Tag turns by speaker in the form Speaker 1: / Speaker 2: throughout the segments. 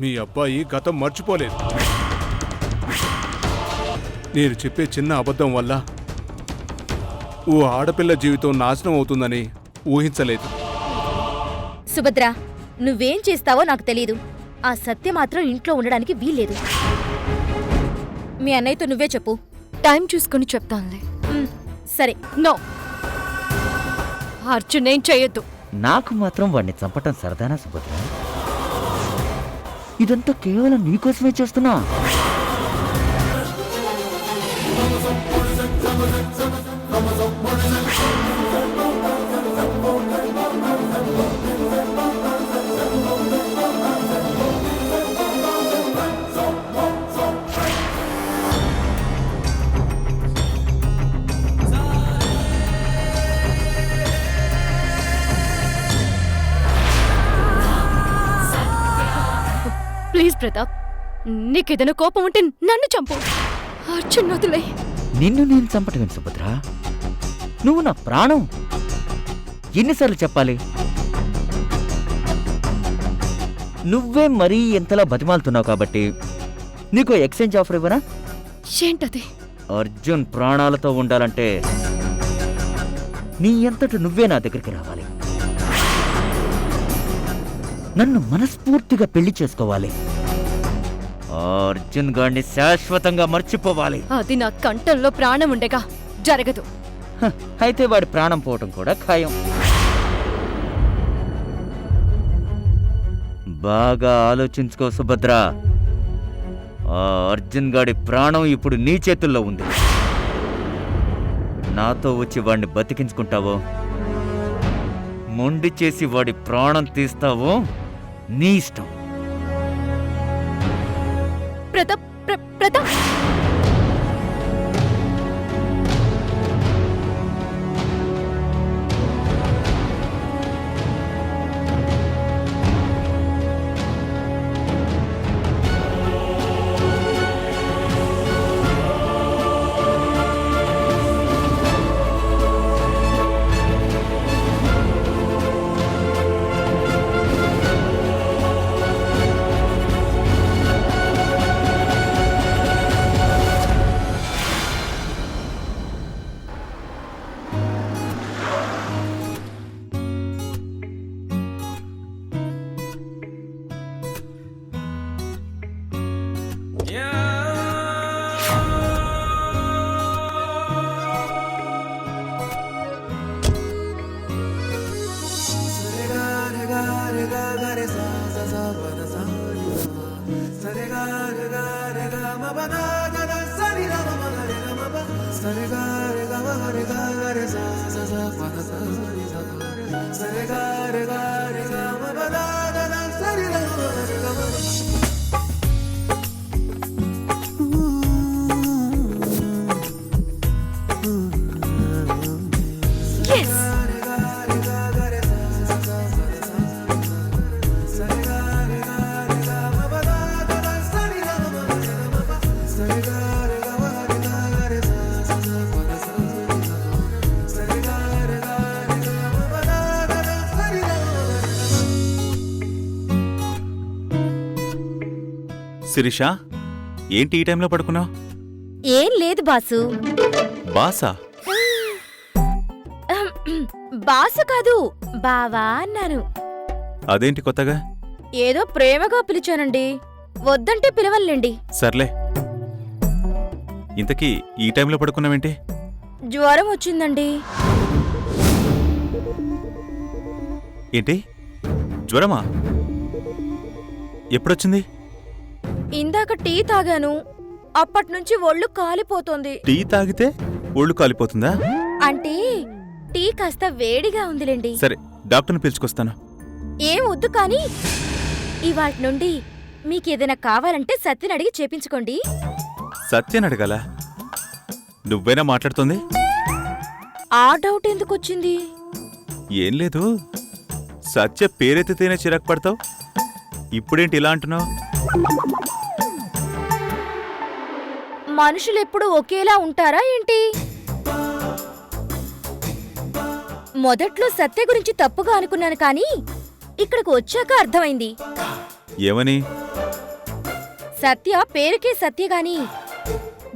Speaker 1: మీ అబ్బాయి గతం మర్చిపోలేదు. నేను చెప్పే చిన్న అబద్ధం వల్ల ఓ ఆడపిల్ల జీవితం నాశనం అవుతుందని ఊహించలేదు.
Speaker 2: సుభద్ర, నువ్వేం చేస్తావో నాకు తెలీదు. ఆ సత్య మాత్రం ఇంట్లో ఉండడానికి వీల్లేదు. మీ అన్నయ్యతో నువ్వే చెప్పు.
Speaker 3: టైం చూసుకుని చెప్తానులే.
Speaker 2: సరే.
Speaker 3: నో, అర్జున్ ఏం చెయ్యొద్దు.
Speaker 4: నాకు మాత్రం వాడిని చంపటం సరదానా సుభద్ర? ఇదంతా కేవలం నీకోసమే చేస్తున్నా.
Speaker 3: ప్లీజ్ ప్రతాప్, నీకేదైనా కోపం ఉంటే నన్ను చంపు. అర్జున్ వదిలే.
Speaker 4: నిన్ను నేను చంపటమేం సుభద్ర? నువ్వు నా ప్రాణం. ఎన్నిసార్లు చెప్పాలి? నువ్వే మరీ ఎంతలా బతిమాలుతున్నావు కాబట్టి నీకు ఎక్స్చేంజ్ ఆఫర్ ఇవ్వనా?
Speaker 3: ఏంటది?
Speaker 4: అర్జున్ ప్రాణాలతో ఉండాలంటే నీ ఎంతట నువ్వే నా దగ్గరికి రావాలి. నన్ను మనస్ఫూర్తిగా పెళ్లి చేసుకోవాలి. అర్జున్ గాడిని శాశ్వతంగా మర్చిపోవాలి.
Speaker 3: అది నా కంఠంలో ప్రాణం ఉండగా జరగదు.
Speaker 4: అయితే వాడి ప్రాణం పోవటం కూడా ఖాయం. బాగా ఆలోచించుకో సుభద్ర. ఆ అర్జున్ గాడి ప్రాణం ఇప్పుడు నీ చేతుల్లో ఉంది. నాతో వచ్చి వాడిని బతికించుకుంటావో, మొండి చేసి వాడి ప్రాణం తీస్తావో నీ ఇష్టం.
Speaker 3: ప్రతాప్, ప్రతాప్.
Speaker 5: శిరీష, ఏంటి ఈ టైంలో పడుకున్నావు?
Speaker 2: ఏం లేదు బాసు.
Speaker 5: బాసా?
Speaker 2: బాసు కాదు, బావా అన్నాను.
Speaker 5: అదేంటి కొత్తగా?
Speaker 2: ఏదో ప్రేమగా పిలిచానండి. వద్దంటే పిలవల్లేండి.
Speaker 5: సర్లే. ఇంతకీ ఈ టైంలో పడుకున్నావేంటి?
Speaker 2: జ్వరం వచ్చిందండి.
Speaker 5: ఏంటి, జ్వరమా? ఎప్పుడొచ్చింది?
Speaker 2: ఇందాక టీ తాగాను. అప్పట్నుంచి ఒళ్ళు కాలిపోతోంది.
Speaker 5: టీ తాగితే ఒళ్ళు కాలిపోతుందా?
Speaker 2: అంటే టీ కాస్త వేడిగా ఉందిలేండి.
Speaker 5: సరే, డాక్టర్ని పిలుచుకొస్తాను.
Speaker 2: ఏం వద్దు కానీ ఇవాటి నుండి మీకేదైనా కావాలంటే సత్యని అడిగి చేపించుకోండి.
Speaker 5: సత్యని అడగాల? నువ్వేనా మాట్లాడుతోంది?
Speaker 2: ఆ డౌట్ ఎందుకొచ్చింది?
Speaker 5: ఏం లేదు, సత్య పేరెత్తితేనే చిరాకు పడతావు. ఇప్పుడేంటి ఇలా అంటున్నావు?
Speaker 2: మనుషులెప్పుడు ఒకేలా ఉంటారా ఏంటి? మొదట్లో సత్య గురించి తప్పుగా అనుకున్నాను కానీ ఇక్కడికి వచ్చాక అర్థమైంది.
Speaker 5: ఏమని?
Speaker 2: సత్య పేరుకే సత్య గాని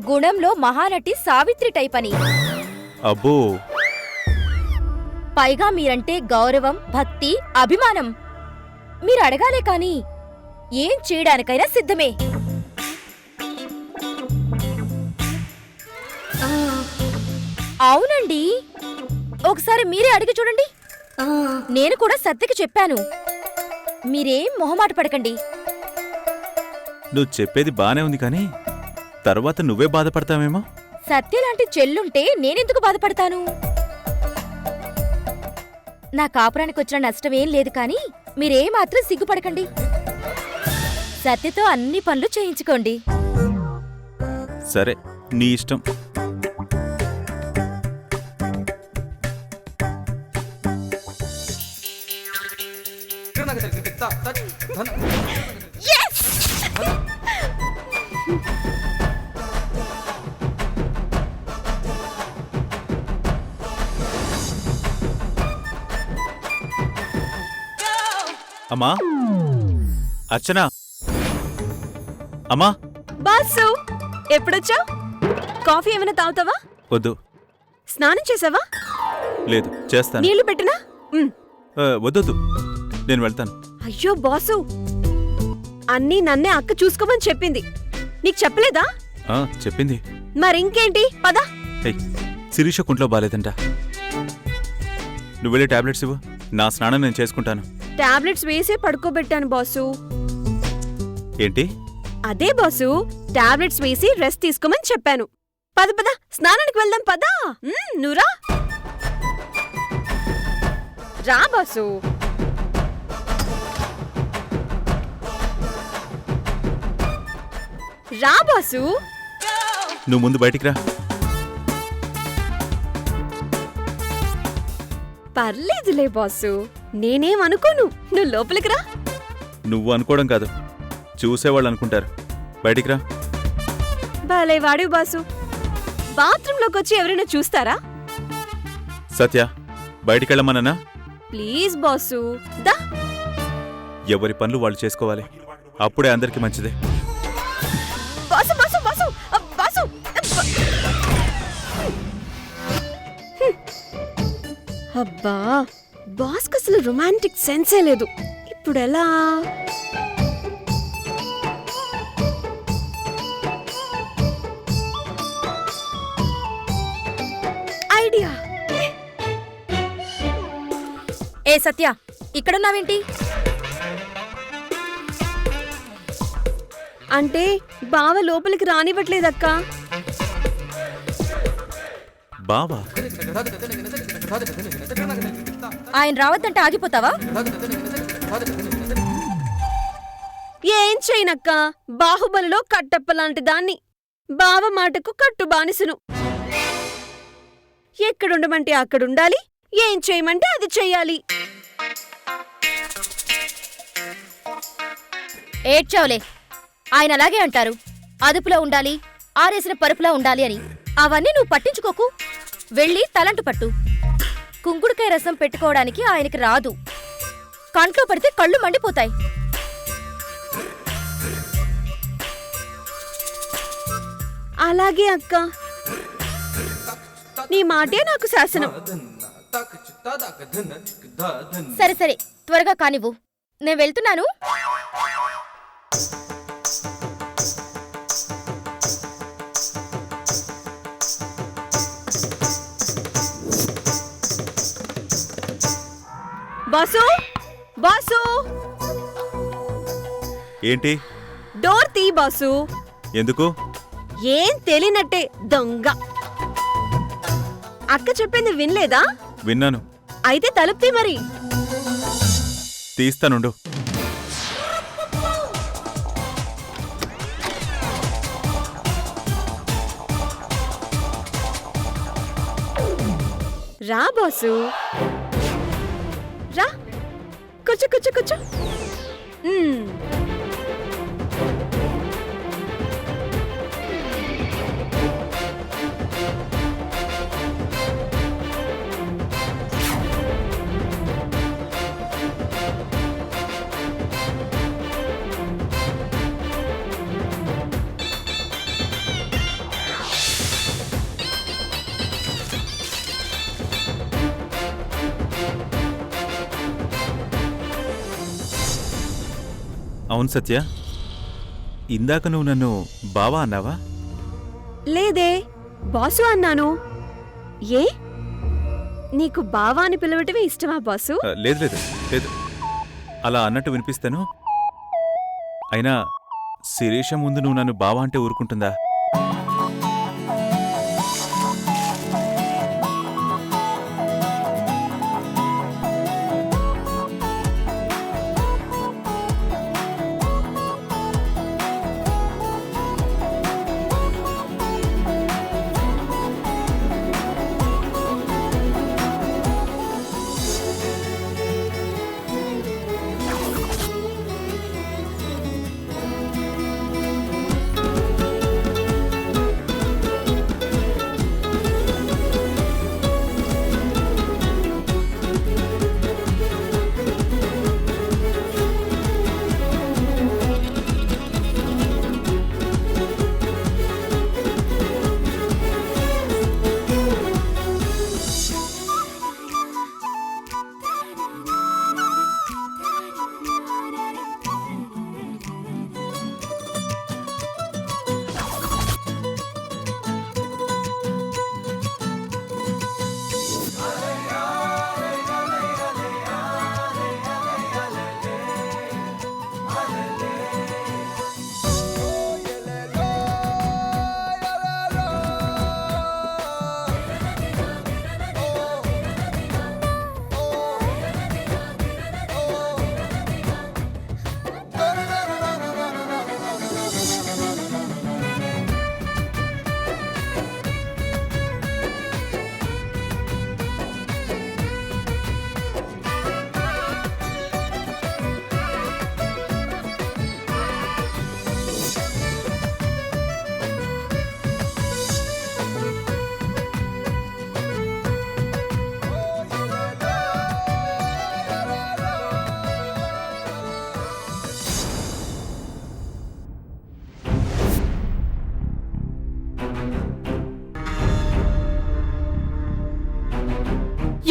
Speaker 2: గుణంలో మహానటి సావిత్రి టైప్ అని.
Speaker 5: అబ్బో,
Speaker 2: పైగా మీరంటే గౌరవం, భక్తి, అభిమానం. మీరు అడగాలే కాని ఏం చేయడానికైనా సిద్ధమే. అవునండి, ఒకసారి మీరే అడిగి చూడండి. నేను కూడా సత్యకి చెప్పాను. మీరేం మొహమాట పడకండి.
Speaker 5: నువ్వు చెప్పేది బానే ఉంది కానీ తర్వాత నువ్వే బాధపడతావేమో.
Speaker 2: సత్యలాంటి చెల్లుంటే నేనెందుకు బాధపడతాను? నా కాపురానికి వచ్చిన నష్టమేం లేదు కానీ మీరేమాత్రం సిగ్గుపడకండి. సత్యతో అన్ని పనులు చేయించుకోండి.
Speaker 5: సరే, నీ ఇష్టం. అమ్మా, అర్చనా, అమ్మా.
Speaker 6: బాసు ఎప్పుడొచ్చావు? కాఫీ ఏమైనా తాగుతావా?
Speaker 5: వద్దు.
Speaker 6: స్నానం చేసావా?
Speaker 5: లేదు, చేస్తాను.
Speaker 6: నీళ్లు పెట్టినా?
Speaker 5: వద్దొద్దు, నేను వెళ్తాను.
Speaker 6: అయ్యో బాసు, అన్నీ నన్నే అక్క చూసుకోమని చెప్పింది. నీకు చెప్పలేదా?
Speaker 5: చెప్పింది.
Speaker 6: మరింకేంటి, పద.
Speaker 5: ఏయ్, శిరీష కుంట్లో బాలేదంట. నువ్వు వెళ్ళి టాబ్లెట్స్ ఇవ్వు, నా స్నానం నేను చేసుకుంటాను.
Speaker 6: టాబ్లెట్స్ వేసే పడుకోబెట్టాను బాసు.
Speaker 5: ఏంటి?
Speaker 6: అదే బాసు, టాబ్లెట్స్ వేసి రెస్ట్ తీసుకోమని చెప్పాను. పద పద, స్నానానికి వెళ్దాం పద. నువ్వురా రా బాసు. రా బాసు.
Speaker 5: నువ్వు ముందు బయటికి రా.
Speaker 6: పర్లేదులే బాసు, నేనేమనుకోను. నువ్వు లోపలికి రా.
Speaker 5: నువ్వు అనుకోవడం కాదు, చూసేవాళ్ళు అనుకుంటారు. బయటికి రా.
Speaker 6: భలే వాడివి బాసు. బాత్రూంలోకి వచ్చి ఎవరైనా చూస్తారా?
Speaker 5: సత్య, బయటికెళ్ళమన్నా?
Speaker 6: ప్లీజ్ బాసు, దా.
Speaker 5: ఎవరి పనులు వాళ్ళు చేసుకోవాలి, అప్పుడే అందరికి మంచిదే.
Speaker 6: Boss boss boss boss. అబ్బా, బాస్కి అసలు రొమాంటిక్ సెన్సే లేదు. ఇప్పుడెలా? ఐడియా.
Speaker 2: ఏ సత్య, ఇక్కడున్నావేంటి?
Speaker 6: అంటే బావ లోపలికి రానివ్వట్లేదక్క.
Speaker 5: బావా?
Speaker 2: ఆయన రావద్దంటే ఆగిపోతావా?
Speaker 6: ఏం చేయనక్క, బాహుబలిలో కట్టప్ప లాంటి దాన్ని. బావ మాటకు కట్టు బానిసను. ఎక్కడుండమంటే అక్కడుండాలి, ఏం చేయమంటే అది చెయ్యాలి.
Speaker 2: ఏడ్చావులే, ఆయన అలాగే అంటారు. అదుపులో ఉండాలి, ఆరేసిన పరుపులా ఉండాలి అని. అవన్నీ నువ్వు పట్టించుకోకు. వెళ్ళి తలంటు పట్టు. కుంకుడుకాయ రసం పెట్టుకోవడానికి ఆయనకి రాదు. కంట్లో పడితే కళ్ళు మండిపోతాయి.
Speaker 6: అలాగే అక్క, నీ మాటే నాకు శాసనం.
Speaker 2: సరే సరే, త్వరగా కానివ్వు. నేను వెళ్తున్నాను.
Speaker 6: బాసు బాసు,
Speaker 5: ఏంటి?
Speaker 6: డోర్ తీ బాసు.
Speaker 5: ఎందుకు?
Speaker 6: ఏం తెలియనట్టే దొంగ. అక్క చెప్పింది వినలేదా?
Speaker 5: విన్నాను.
Speaker 6: అయితే తలుపు తీ మరి.
Speaker 5: తీస్తానుండు.
Speaker 6: రా బాసు, రా. కూర్చో కూర్చో కూర్చో.
Speaker 5: అవును సత్య, ఇందాక నువ్వు నన్ను బావా అన్నావా?
Speaker 6: లేదే, బాసు అన్నాను. ఏ నీకు బావా అని పిలవటమే ఇష్టమా బాసు?
Speaker 5: లేదు లేదు లేదు, అలా అన్నట్టు వినిపిస్తాను. అయినా శిరీష ముందు నువ్వు నన్ను బావా అంటే ఊరుకుంటుందా?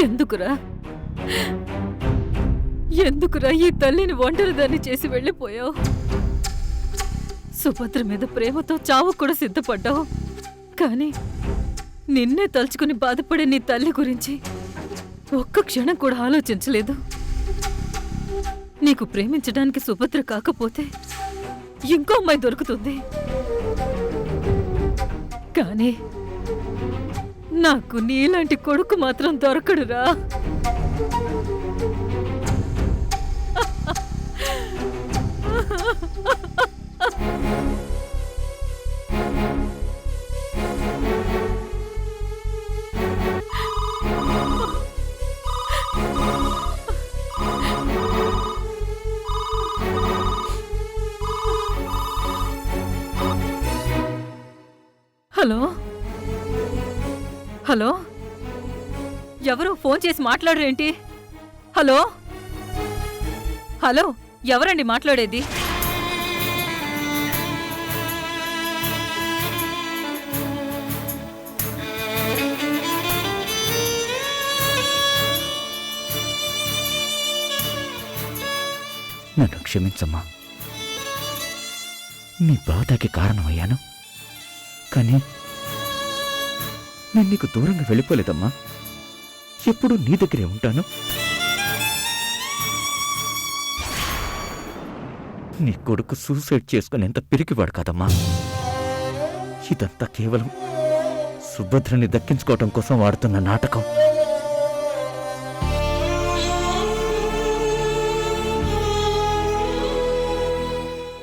Speaker 3: ఎందుకురా ఎందుకురా ఈ తల్లిని ఒంటరిదాన్ని చేసి వెళ్ళిపోయావు? సుభద్ర మీద ప్రేమతో చావు కూడా సిద్ధపడ్డావు. కానీ నిన్నే తలుచుకుని బాధపడే నీ తల్లి గురించి ఒక్క క్షణం కూడా ఆలోచించలేదు. నీకు ప్రేమించడానికి సుభద్ర కాకపోతే ఇంకో అమ్మాయి దొరుకుతుంది. కానీ నాకు నీలాంటి కొడుకు మాత్రం దొరకడురా. హలో హలో, ఎవరు ఫోన్ చేసి మాట్లాడరేంటి? హలో హలో, ఎవరండి మాట్లాడేది?
Speaker 4: నన్ను క్షమించమ్మా, నీ బాధకి కారణమయ్యాను. కానీ నేను నీకు దూరంగా వెళ్ళిపోలేదమ్మా, ఎప్పుడూ నీ దగ్గరే ఉంటాను. నీ కొడుకు సూసైడ్ చేసుకునేంత పిరికివాడు కాదమ్మా. ఇదంతా కేవలం సుభద్రని దక్కించుకోవటం కోసం వాడుతున్న నాటకం.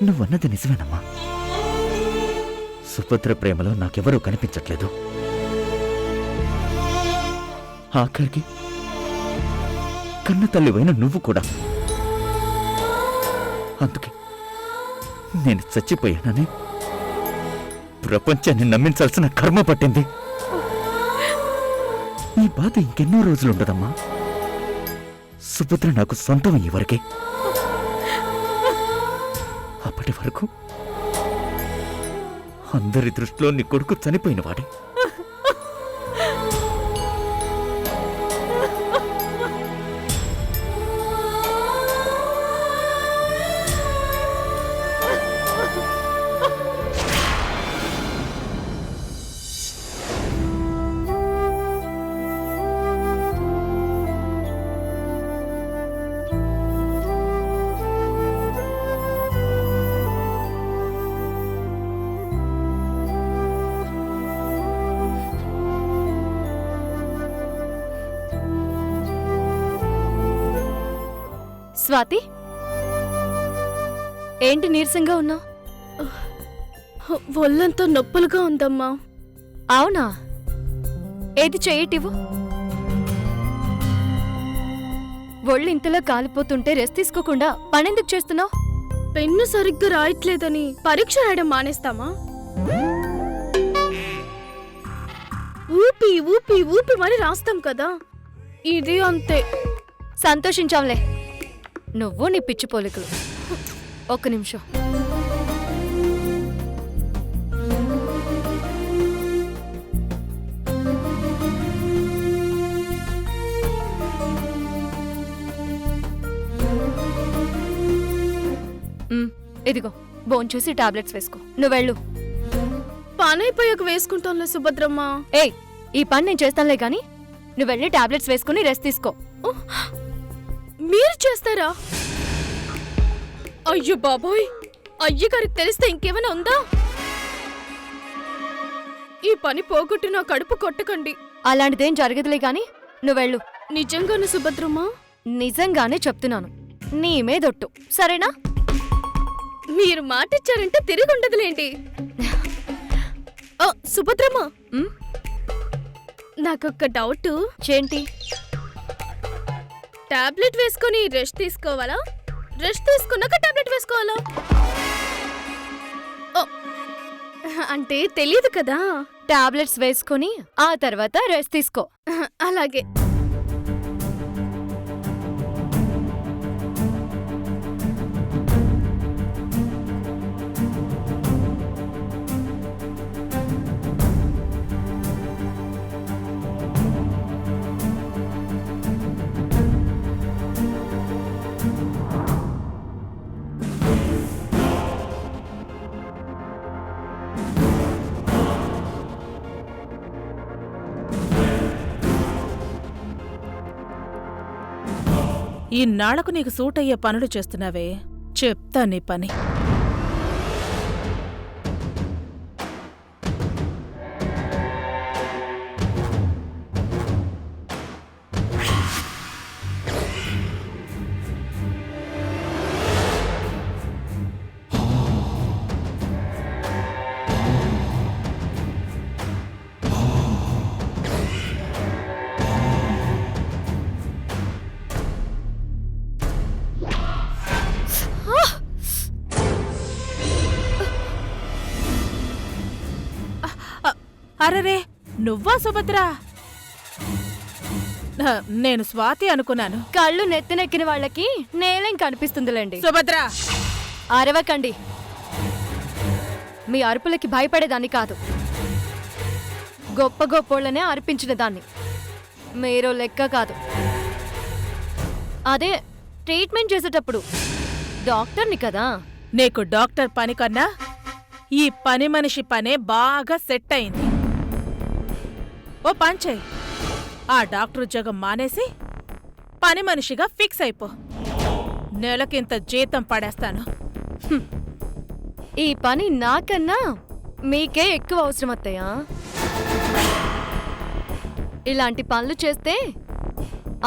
Speaker 4: నువ్వన్నది నిజమేనమ్మా. సుభద్ర ప్రేమలో నాకెవరూ కనిపించట్లేదు. ఆఖరికి కన్న తల్లివైన నువ్వు కూడా. అందుకే నేను చచ్చిపోయానని ప్రపంచాన్ని నమ్మించాల్సిన కర్మ పట్టింది. ఈ బాధ ఇంకెన్నో రోజులుండదమ్మా. సుభద్ర నాకు సొంతం అయ్యే వరకే. అప్పటి వరకు అందరి దృష్టిలో నీ కొడుకు చనిపోయినవాడే.
Speaker 2: స్వాతి, ఏంటి నీరసంగా ఉన్నావు?
Speaker 7: ఒళ్ళంతా నొప్పులుగా ఉందమ్మా.
Speaker 2: అవునా? ఏది చెయ్యటివ్వు. ఒళ్ళు ఇంతలో కాలిపోతుంటే రెస్ట్ తీసుకోకుండా పనెందుకు చేస్తున్నావు?
Speaker 7: పెన్ను సరిగ్గా రాయట్లేదని పరీక్ష రాయడం మానేస్తామా? ఊపి ఊపి ఊపి మరి రాస్తాం కదా, ఇది అంతే.
Speaker 2: సంతోషించాంలే, నువ్వు నీ పిచ్చి పోలికలు. ఒక్క నిమిషం. ఇదిగో భోంచేసి టాబ్లెట్స్ వేసుకో. నువ్వు వెళ్ళు.
Speaker 7: పని అయిపోయాక వేసుకుంటాంలే సుభద్రమ్మ.
Speaker 2: ఏయ్, ఈ పని నేను చేస్తానులే గాని నువ్వు వెళ్ళి టాబ్లెట్స్ వేసుకుని రెస్ట్ తీసుకో.
Speaker 7: మీరు చేస్తారా? అయ్యో బాబోయ్, అయ్యగారికి తెలిస్తే ఇంకేమైనా ఉందా? ఈ పని పోగొట్టి నా కడుపు కొట్టకండి.
Speaker 2: అలాంటిదేం జరగదులే గాని నువ్వు వెళ్ళు.
Speaker 7: నిజంగానే సుభద్రమ్మ?
Speaker 2: నిజంగానే చెప్తున్నాను, నీ మీదొట్టు, సరేనా?
Speaker 7: మీరు మాటిచ్చారంటే తిరిగి ఉండదులేండి. సుభద్రమ్మ,
Speaker 2: ఉమ్,
Speaker 7: నాకొక్క డౌట్.
Speaker 2: ఏంటి?
Speaker 7: టాబ్లెట్ వేసుకొని రెస్ట్ తీసుకోవాలా, రెస్ట్ తీసుకున్నాక టాబ్లెట్ వేసుకోవాలా? ఓ, అంటే తెలియదు కదా.
Speaker 2: టాబ్లెట్స్ వేసుకుని ఆ తర్వాత రెస్ట్ తీసుకో.
Speaker 7: అలాగే.
Speaker 8: ఇన్నాళ్లకు నీకు సూట్ అయ్యే పనులు చేస్తున్నావే, చెప్తా నీ పని. అరరే, నువ్వా సుభద్ర? నేను స్వాతి అనుకున్నాను.
Speaker 2: కళ్ళు నెత్తినెక్కిన వాళ్ళకి నేలేం కనిపిస్తుందిలేండి.
Speaker 8: సుభద్ర,
Speaker 2: అరవకండి. మీ అరుపులకి భయపడేదాన్ని కాదు, గొప్ప గొప్పోళ్ళనే అర్పించిన దాన్ని. మీరు లెక్క కాదు. అదే ట్రీట్మెంట్ చేసేటప్పుడు డాక్టర్ని కదా.
Speaker 8: నీకు డాక్టర్ పని కన్నా ఈ పని మనిషి పనే బాగా సెట్ అయింది. ఓ పంచేయ్, ఆ డాక్టర్ ఉద్యోగం మానేసి పని మనిషిగా ఫిక్స్ అయిపో. నెలకింత జీతం పడేస్తాను.
Speaker 2: ఈ పని నాకన్నా మీకే ఎక్కువ అవసరం అత్తయ్యా. ఇలాంటి పనులు చేస్తే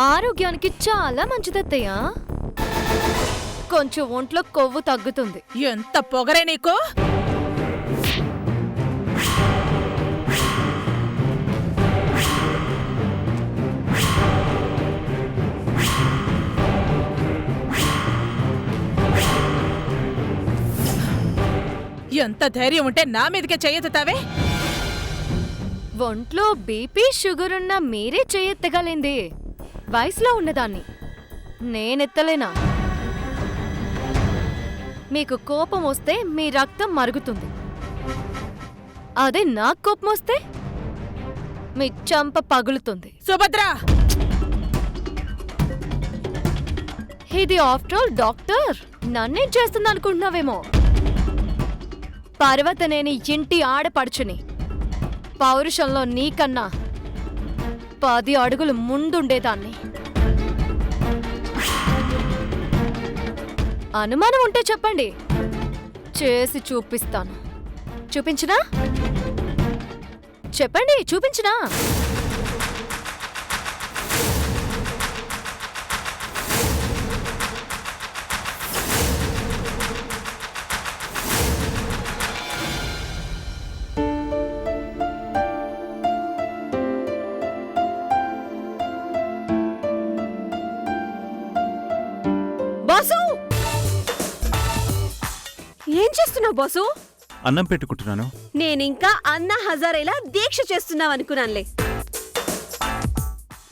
Speaker 2: ఆరోగ్యానికి చాలా మంచిదత్తయ్యా. కొంచెం ఒంట్లో కొవ్వు తగ్గుతుంది.
Speaker 8: ఎంత పొగరే నీకు! ఎంత ధైర్యం ఉంటే నా మీదకే చెయ్యెత్తుతావే?
Speaker 2: ఒంట్లో బీపీ షుగర్ ఉన్న మీరే చెయ్యెత్తగలింది. వయసులో ఉన్నదాన్ని నేనెత్తలేనా? మీకు కోపం వస్తే మీ రక్తం మరుగుతుంది. అదే నాకు కోపం వస్తే మీ చంప పగులుతుంది.
Speaker 8: సుభద్ర,
Speaker 2: ఇది ఆఫ్టర్ ఆల్ డాక్టర్, నన్నేం చేస్తుంది అనుకుంటున్నావేమో. పర్వతనేని ఇంటి ఆడపడుచుని. పౌరుషంలో నీకన్నా 10 అడుగులు ముందుండేదాన్ని. అనుమానం ఉంటే చెప్పండి, చేసి చూపిస్తాను. చూపించినా? చెప్పండి, చూపించినా?
Speaker 6: చేస్తున్నావు బాసు?
Speaker 5: అన్నం పెట్టుకుంటున్నాను.
Speaker 6: నేనింకా అన్నా హజారేలా దీక్ష చేస్తున్నావు అనుకున్నానులే.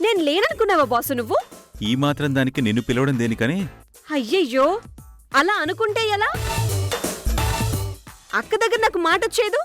Speaker 6: నేను లేననుకున్నావా బాసు నువ్వు?
Speaker 5: ఈ మాత్రం దానికి నిన్ను పిలవడం దేనికని?
Speaker 6: అయ్యయ్యో, అలా అనుకుంటే ఎలా? అక్క దగ్గర నాకు మాట వచ్చేదు.